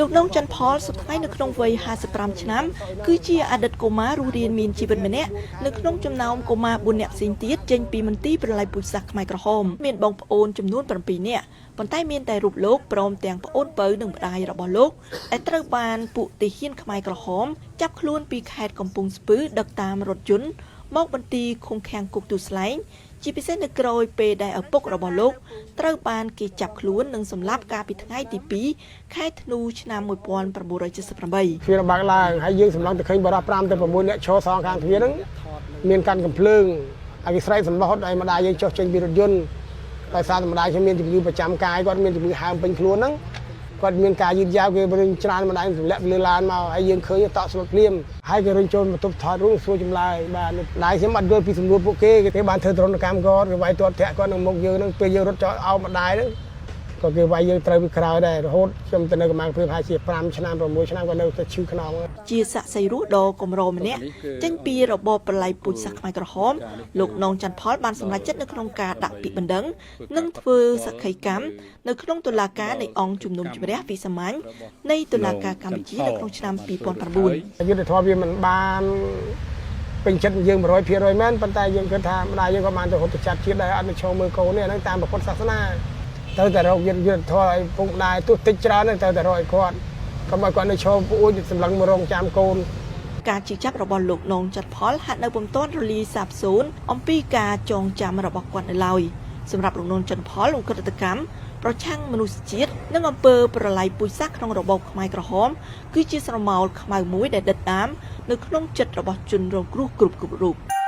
លោកនងច័ន្ទផលសុខថ្ងៃនៅក្នុងវ័យ55ឆ្នាំគឺជាអតីតកុមាររស់រានមានជីវិតម្នាក់នៅក្នុងចំណោមកុមារ4នាក់ផ្សេងទៀតចេញពីមន្ទីរប្រល័យពូជសាសន៍ខ្មែរក្រហមមានបងប្អូនចំនួន7នាក់ប៉ុន្តែមានតែរូបលោកព្រមទាំងប្អូនពៅនិងម្ដាយរបស់លោកដែលត្រូវបានពួកទាហានខ្មែរក្រហមចាប់ខ្លួនពីខេត្តកំពង់ស្ពឺដឹកតាមរថយន្តមកបន្ទីឃុំឃាំងគុកទូស្លែងជាពិសេសនៅក្រោយពេលដែលឪពុករបស់លោកត្រូវបានគេចាប់ខ្លួននិងសម្លាប់កាលពីថ្ងៃទី2ខែធ្នូឆ្នាំ1978វាលំបាកឡើងហើយយើងសម្លឹងទៅឃើញបរិប5ទៅ6នាក់ឈរសងខាងគ្នាហ្នឹងមានកាន់កំភ្លើងហើយគេស្រែកសម្លុតឲ្យម្ដាយយើងចុះចេញពីរថយន្តដោយសារម្ដាយខ្ញុំមានជំងឺប្រចាំកាយគាត់មានជំងឺហើមពេញខ្លួនហ្នឹងគាត់មានការយឺតយ៉ាវគេរុញច្រានម្ដាយទម្លាក់លើឡានមកហើយយើងឃើញតក់ស្លុតភ្លាមហើយគេរុញចូលបន្ទប់ថតរូបសួរចម្លើយបាទម្ដាយខ្ញុំអត់យល់ពីសំណួរពួកគេបានធ្វើទរណកម្មគាត់គេវាយទាត់ធាក់គាត់នឹងមុខយើងហ្នឹងពេលយើងរត់ចោលអោបម្ដាយហ្នឹងក៏គេវាយយើងត្រូវពីក្រោយដែររហូតខ្ញុំទៅនៅកម្លាំងព្រឹបហើយជា5ឆ្នាំ6ឆ្នាំក៏នៅតែឈឺខ្នងជាសាក់សីរស់ដ៏កម្រម្នាក់ចេញពីរបបប្រល័យពូជសាសន៍ខ្មែរក្រហមលោកនងច័ន្ទផលបានសម្រេចចិត្តនៅក្នុងការដាក់ពាក្យបណ្ដឹងនិងធ្វើសក្ខីកម្មនៅក្នុងតុលាការនៃអង្គជំនុំជម្រះវិសាមញ្ញនៃតុលាការកម្ពុជានៅក្នុងឆ្នាំ2009យុទ្ធធម៌វាមិនបានពេញចិត្តយើង100%មែនប៉ុន្តែយើងគិតថាម្ដាយយើងក៏បានទៅហូបទៅចាត់ជាតិដែរអត់ទៅឈរមើលកូននេះហ្នឹងតាមពុទ្ធសាសនាទៅតែរកយុទ្ធធម៌ឲ្យពុកម្ដាយទោះតិចច្រើនទៅតែរកឲ្យគាត់កុំឲ្យគាត់នៅឈរពួយសម្លឹងមករងចាំកូនការជិះចាប់របស់លោកនងច័ន្ទផលហាក់នៅពុំទាន់រលាយសាបសូន្យអំពីការចងចាំរបស់គាត់នៅឡើយសម្រាប់លោកនងច័ន្ទផលលោកក្រិតកម្មប្រឆាំងមនុស្សជាតិនិងអំពើប្រល័យពូជសាសន៍ក្នុងរបបខ្មែរក្រហមគឺជាស្រមោលខ្មៅមួយដែលដិតដាមនៅក្នុងចិត្តរបស់ជនរងគ្រោះគ្រប់រូប